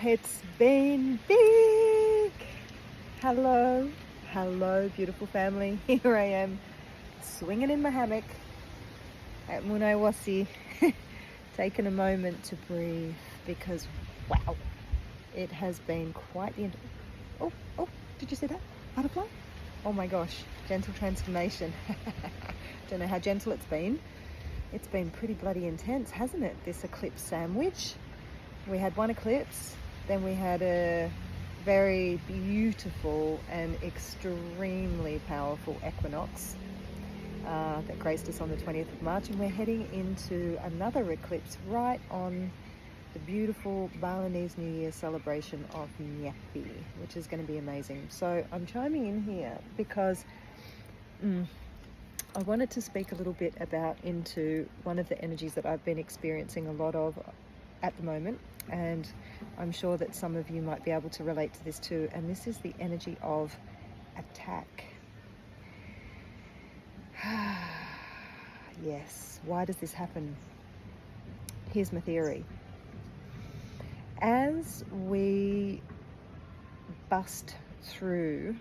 It's been big. Hello, beautiful family. Here I am, swinging in my hammock at Munaiwasi, taking a moment to breathe because, wow, it has been quite the end. Oh, did you see that? Butterfly? Oh my gosh, gentle transformation. Don't know how gentle it's been. It's been pretty bloody intense, hasn't it? This eclipse sandwich. We had one eclipse, then we had a very beautiful and extremely powerful equinox that graced us on the 20th of March, and we're heading into another eclipse right on the beautiful Balinese New Year celebration of Nyepi, which is going to be amazing. So I'm chiming in here because I wanted to speak a little bit about into one of the energies that I've been experiencing a lot of at the moment, and I'm sure that some of you might be able to relate to this too, and this is the energy of attack. Yes, why does this happen? Here's my theory. As we bust through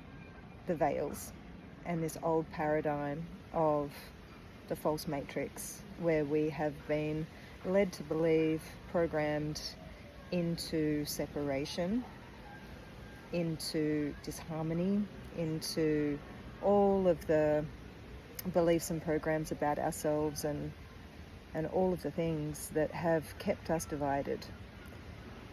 the veils and this old paradigm of the false matrix, where we have been led to believe, programmed into separation, into disharmony, into all of the beliefs and programs about ourselves and all of the things that have kept us divided.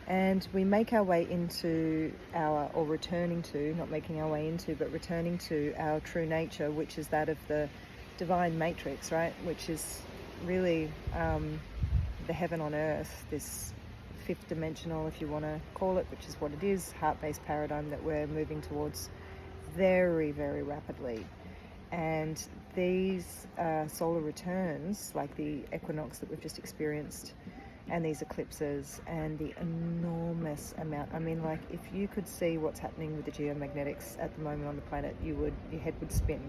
And we make our way into or returning to, not making our way into, but returning to our true nature, which is that of the divine matrix, right? Which is really the heaven on earth, this fifth dimensional, if you want to call it, which is what it is, heart-based paradigm that we're moving towards very, very rapidly. And these solar returns, like the equinox that we've just experienced, and these eclipses, and the enormous amount, I mean, like, if you could see what's happening with the geomagnetics at the moment on the planet, your head would spin.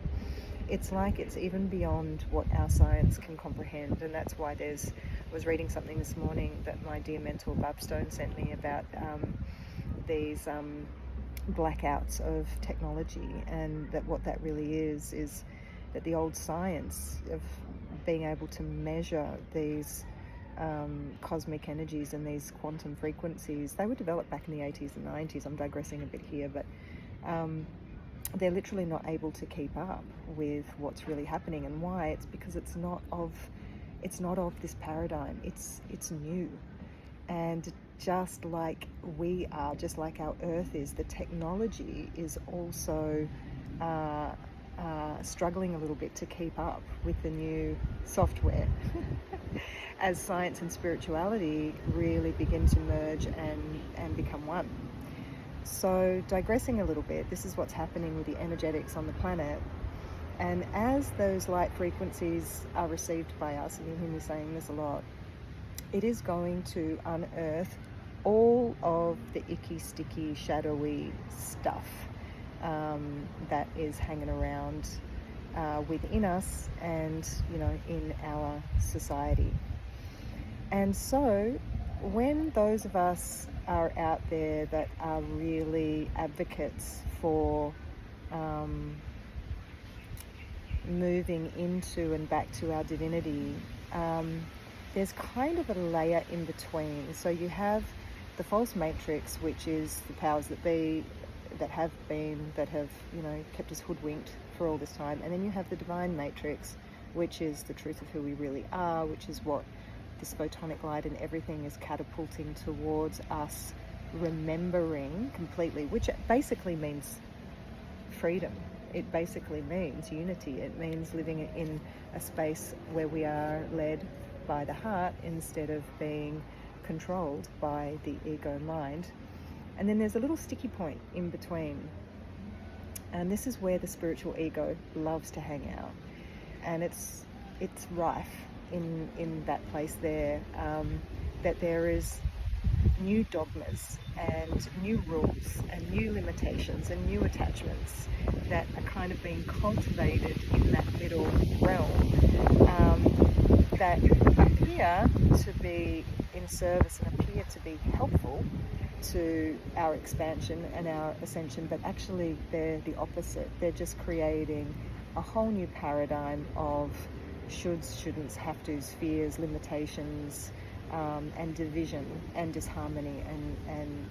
It's like it's even beyond what our science can comprehend, and that's why I was reading something this morning that my dear mentor Babstone sent me about these blackouts of technology, and that what that really is that the old science of being able to measure these cosmic energies and these quantum frequencies, they were developed back in the 80s and 90s. I'm digressing a bit here, but they're literally not able to keep up with what's really happening. And why? It's because it's not of this paradigm. It's new. And just like we are, just like our earth is, the technology is also struggling a little bit to keep up with the new software as science and spirituality really begin to merge and become one. So digressing a little bit, this is what's happening with the energetics on the planet. And as those light frequencies are received by us, and you hear me saying this a lot, it is going to unearth all of the icky, sticky, shadowy stuff that is hanging around within us and, in our society. And so when those of us are out there that are really advocates for moving into and back to our divinity, there's kind of a layer in between. So you have the false matrix, which is the powers that be, that have kept us hoodwinked for all this time. And then you have the divine matrix, which is the truth of who we really are, which is what this photonic light and everything is catapulting towards us remembering completely, which basically means freedom. It basically means unity. It means living in a space where we are led by the heart instead of being controlled by the ego mind. And then there's a little sticky point in between, and this is where the spiritual ego loves to hang out, and it's rife in that place there, that there is new dogmas and new rules and new limitations and new attachments that are kind of being cultivated in that middle realm, that appear to be in service and appear to be helpful to our expansion and our ascension, but actually they're the opposite. They're just creating a whole new paradigm of shoulds, shouldn'ts, have tos, fears, limitations, and division and disharmony, and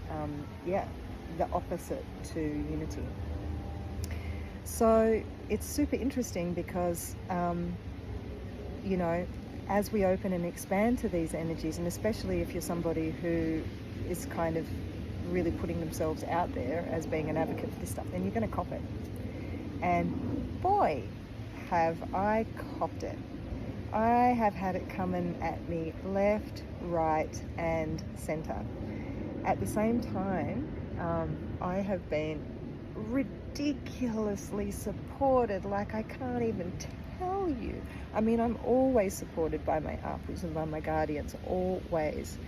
the opposite to unity. So it's super interesting because as we open and expand to these energies, and especially if you're somebody who is kind of really putting themselves out there as being an advocate for this stuff, then you're going to cop it. And boy, have I copped it. I have had it coming at me left, right, and center. At the same time, I have been ridiculously supported, like I can't even tell you. I mean, I'm always supported by my apus and by my guardians, always.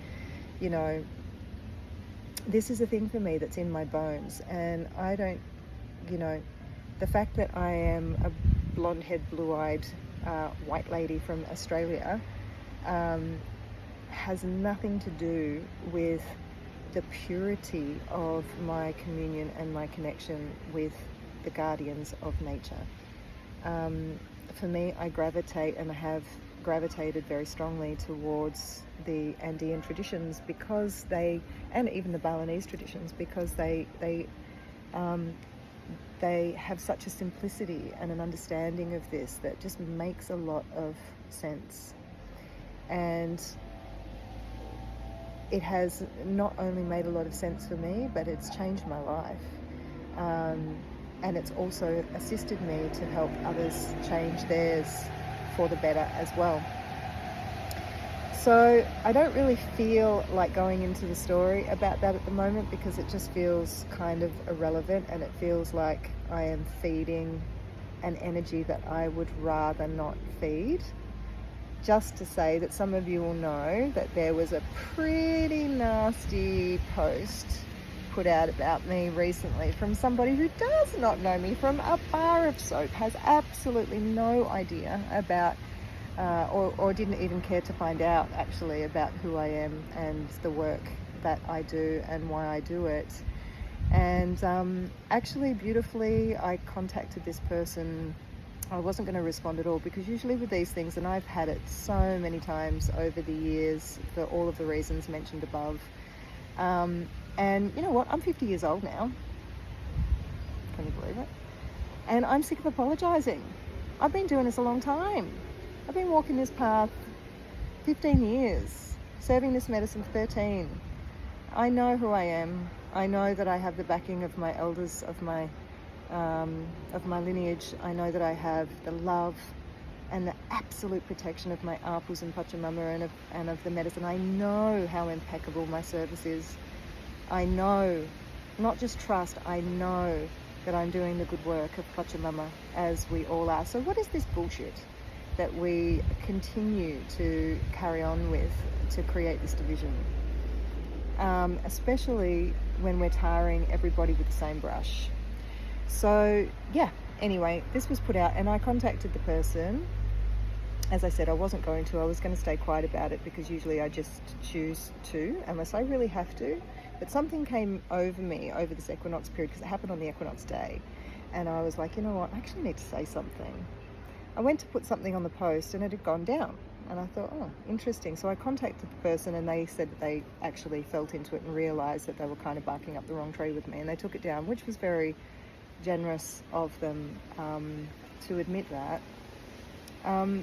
This is a thing for me that's in my bones, and I don't, the fact that I am a blonde-haired, blue-eyed white lady from Australia has nothing to do with the purity of my communion and my connection with the guardians of nature. For me, I gravitate and have gravitated very strongly towards the Andean traditions because and even the Balinese traditions, because they have such a simplicity and an understanding of this that just makes a lot of sense. And it has not only made a lot of sense for me, but it's changed my life. And it's also assisted me to help others change theirs for the better as well. So I don't really feel like going into the story about that at the moment, because it just feels kind of irrelevant, and it feels like I am feeding an energy that I would rather not feed. Just to say that some of you will know that there was a pretty nasty post put out about me recently from somebody who does not know me from a bar of soap, has absolutely no idea about or didn't even care to find out actually about who I am and the work that I do and why I do it. And actually, beautifully, I contacted this person. I wasn't going to respond at all, because usually with these things, and I've had it so many times over the years for all of the reasons mentioned above, and you know what, I'm 50 years old now. Can you believe it? And I'm sick of apologizing. I've been doing this a long time. I've been walking this path 15 years, serving this medicine 13. I know who I am. I know that I have the backing of my elders, of my lineage. I know that I have the love and the absolute protection of my apus and Pachamama and of the medicine. I know how impeccable my service is. I know, not just trust, I know that I'm doing the good work of Pachamama, as we all are. So what is this bullshit that we continue to carry on with to create this division? Especially when we're tarring everybody with the same brush. So yeah, anyway, this was put out and I contacted the person. As I said, I wasn't going to. I was going to stay quiet about it, because usually I just choose to, unless I really have to. But something came over me over this equinox period, because it happened on the equinox day. And I was like, you know what, I actually need to say something. I went to put something on the post and it had gone down. And I thought, oh, interesting. So I contacted the person and they said that they actually felt into it and realised that they were kind of barking up the wrong tree with me. And they took it down, which was very generous of them to admit that.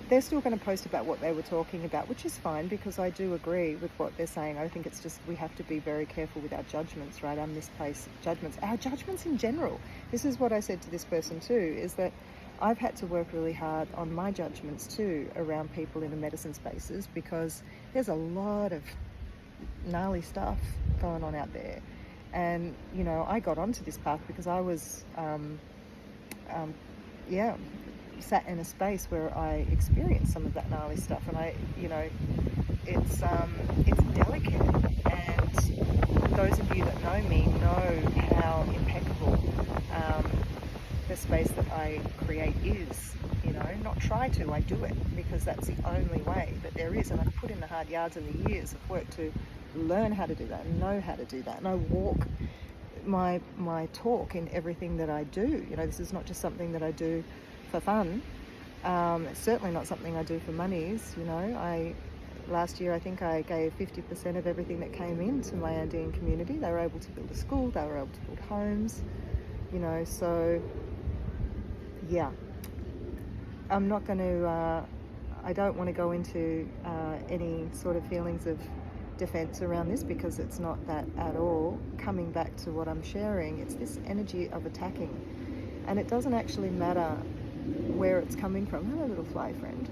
They're still going to post about what they were talking about, which is fine, because I do agree with what they're saying. I think it's just we have to be very careful with our judgments, right? Our misplaced judgments, our judgments in general. This is what I said to this person too, is that I've had to work really hard on my judgments too around people in the medicine spaces, because there's a lot of gnarly stuff going on out there. And, you know, I got onto this path because I was, sat in a space where I experienced some of that gnarly stuff. And I, you know, it's delicate. And those of you that know me know how impeccable the space that I create is. You know, not try to, I do it, because that's the only way that there is. And I've put in the hard yards and the years of work to learn how to do that and know how to do that. And I walk my talk in everything that I do. You know, this is not just something that I do for fun. It's certainly not something I do for monies. You know, last year I think I gave 50% of everything that came into my Andean community. They were able to build a school, they were able to build homes, you know, so yeah. I'm not going to, I don't want to go into any sort of feelings of defense around this, because it's not that at all. Coming back to what I'm sharing, it's this energy of attacking, and it doesn't actually matter where it's coming from. Hello, little fly friend.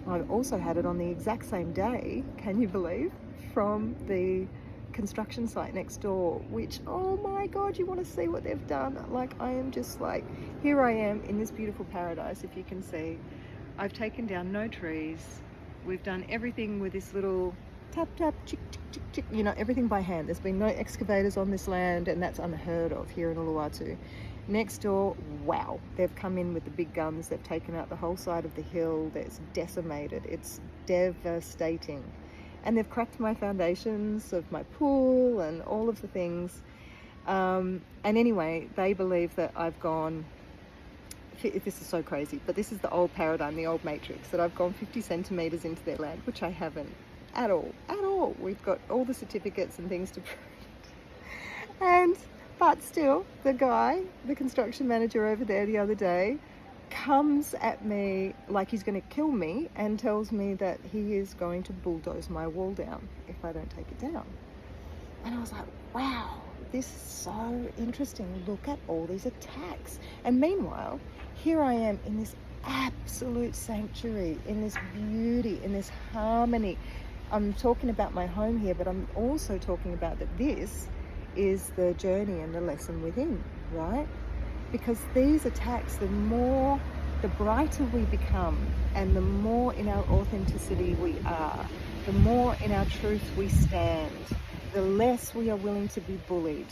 I've also had it on the exact same day, can you believe, from the construction site next door, which, oh my god, you want to see what they've done. Like, I am just like, here I am in this beautiful paradise. If you can see, I've taken down no trees. We've done everything with this little tap tap chick chick chick chick, you know, everything by hand. There's been no excavators on this land, and that's unheard of here in Uluwatu. Next door, wow, they've come in with the big guns. They've taken out the whole side of the hill. It's decimated. It's devastating. And they've cracked my foundations of my pool and all of the things. And anyway, they believe that I've gone, this is so crazy, but this is the old paradigm, the old matrix, that I've gone 50 centimeters into their land, which I haven't at all. We've got all the certificates and things to prove. But still, the guy, the construction manager over there the other day, comes at me like he's going to kill me and tells me that he is going to bulldoze my wall down if I don't take it down. And I was like, wow, this is so interesting. Look at all these attacks. And meanwhile, here I am in this absolute sanctuary, in this beauty, in this harmony. I'm talking about my home here, but I'm also talking about that this is the journey and the lesson within, right? Because these attacks, the brighter we become, and the more in our authenticity we are, the more in our truth we stand, the less we are willing to be bullied,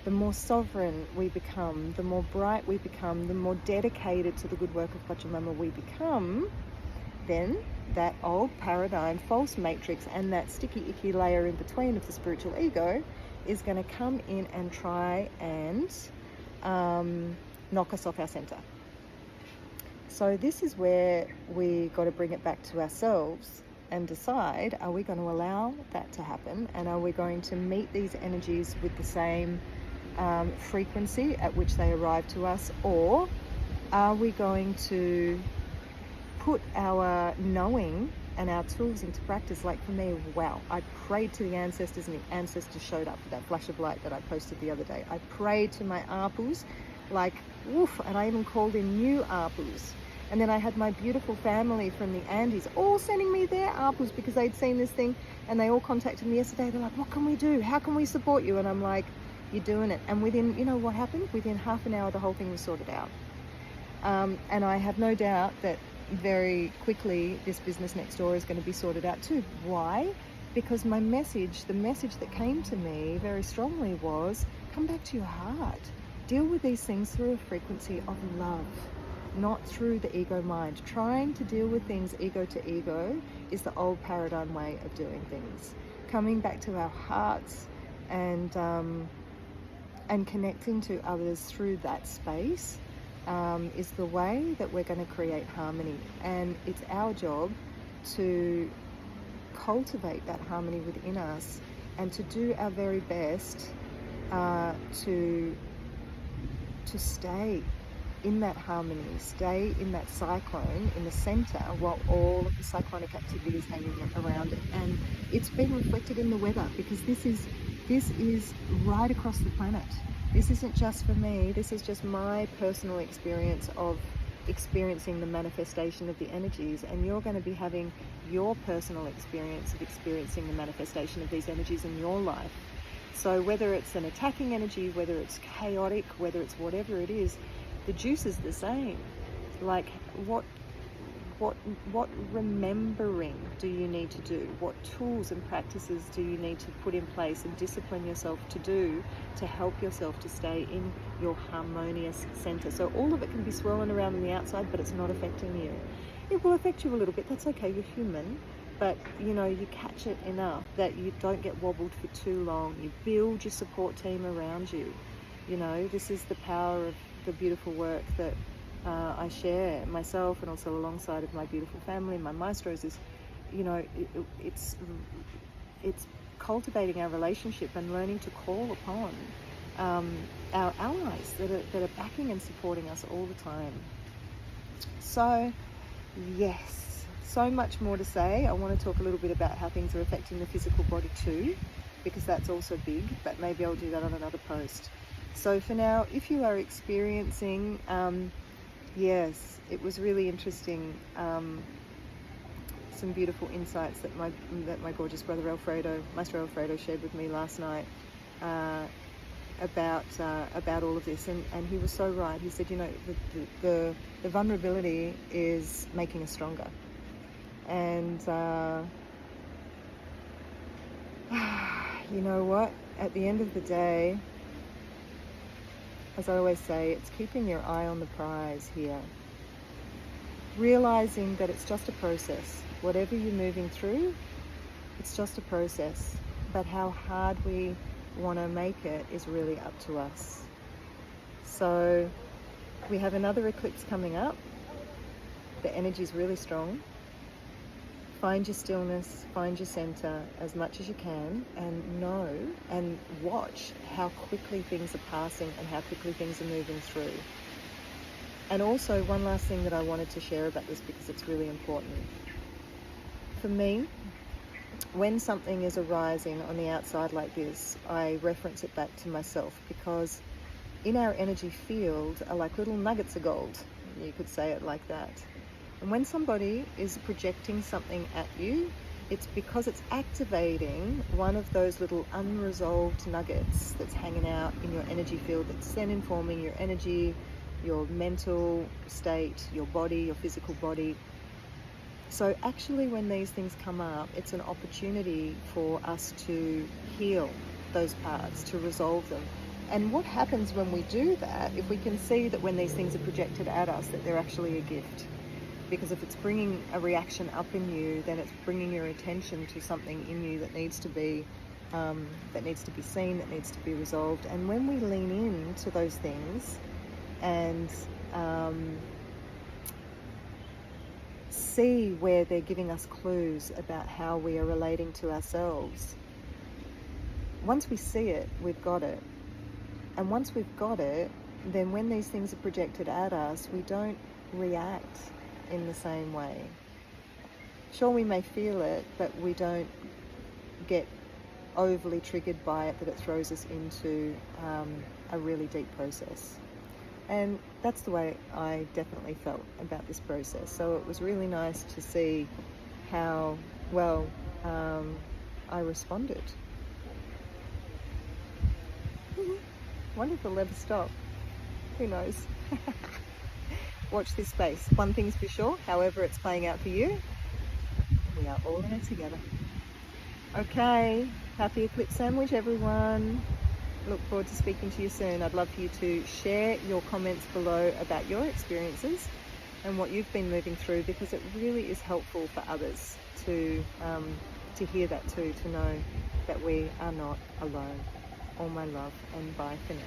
the more sovereign we become, the more bright we become, the more dedicated to the good work of Pachamama we become, then that old paradigm, false matrix, and that sticky, icky layer in between of the spiritual ego is going to come in and try and knock us off our center. So this is where we got to bring it back to ourselves and decide, are we going to allow that to happen? And are we going to meet these energies with the same frequency at which they arrive to us? Or are we going to put our knowing and our tools into practice? Like for me, wow, I prayed to the ancestors, and the ancestors showed up with that flash of light that I posted the other day. I prayed to my apus, like woof, and I even called in new apus. And then I had my beautiful family from the Andes all sending me their apus because they'd seen this thing, and they all contacted me yesterday. They're like, what can we do? How can we support you? And I'm like, you're doing it. And within, you know what happened? Within half an hour, the whole thing was sorted out. And I have no doubt that very quickly this business next door is going to be sorted out too. Why? Because my message, the message that came to me very strongly was, come back to your heart. Deal with these things through a frequency of love, not through the ego mind. Trying to deal with things ego to ego is the old paradigm way of doing things. Coming back to our hearts and connecting to others through that space is the way that we're going to create harmony. And it's our job to cultivate that harmony within us and to do our very best to stay in that harmony, stay in that cyclone in the center while all of the cyclonic activity is hanging around it. And it's been reflected in the weather, because this is right across the planet. This isn't just for me, this is just my personal experience of experiencing the manifestation of the energies, and you're going to be having your personal experience of experiencing the manifestation of these energies in your life. So whether it's an attacking energy, whether it's chaotic, whether it's whatever it is, the juice is the same. Like what remembering do you need to do? What tools and practices do you need to put in place and discipline yourself to do to help yourself to stay in your harmonious center? So all of it can be swirling around on the outside, but it's not affecting you. It will affect you a little bit, that's okay, you're human, but you know, you catch it enough that you don't get wobbled for too long. You build your support team around you. You know, this is the power of the beautiful work that I share myself, and also alongside of my beautiful family, my maestros, is, you know, it's cultivating our relationship and learning to call upon our allies that are backing and supporting us all the time. So yes, so much more to say. I want to talk a little bit about how things are affecting the physical body too, because that's also big, but maybe I'll do that on another post. So for now, if you are experiencing, yes, it was really interesting, some beautiful insights that my gorgeous brother Maestro Alfredo shared with me last night, about all of this, and he was so right. He said, you know, the vulnerability is making us stronger, and you know what? At the end of the day, as I always say, it's keeping your eye on the prize here. Realizing that it's just a process. Whatever you're moving through, it's just a process. But how hard we want to make it is really up to us. So we have another eclipse coming up. The energy is really strong. Find your stillness, find your center as much as you can, and know and watch how quickly things are passing and how quickly things are moving through. And also, one last thing that I wanted to share about this, because it's really important. For me, when something is arising on the outside like this, I reference it back to myself, because in our energy field are like little nuggets of gold. You could say it like that. And when somebody is projecting something at you, it's because it's activating one of those little unresolved nuggets that's hanging out in your energy field, that's then informing your energy, your mental state, your body, your physical body. So actually, when these things come up, it's an opportunity for us to heal those parts, to resolve them. And what happens when we do that, if we can see that when these things are projected at us, that they're actually a gift. Because if it's bringing a reaction up in you, then it's bringing your attention to something in you that needs to be seen, that needs to be resolved. And when we lean into those things and see where they're giving us clues about how we are relating to ourselves, once we see it, we've got it. And once we've got it, then when these things are projected at us, we don't react in the same way. Sure, we may feel it, but we don't get overly triggered by it, that it throws us into a really deep process. And that's the way I definitely felt about this process. So it was really nice to see how well I responded. Wonder if it'll ever stop. Who knows? Watch this space. One thing's for sure, however it's playing out for you, we are all in it together. Okay, happy Eclipse Sandwich, everyone. Look forward to speaking to you soon. I'd love for you to share your comments below about your experiences and what you've been moving through, because it really is helpful for others to hear that too, to know that we are not alone. All my love, and bye for now.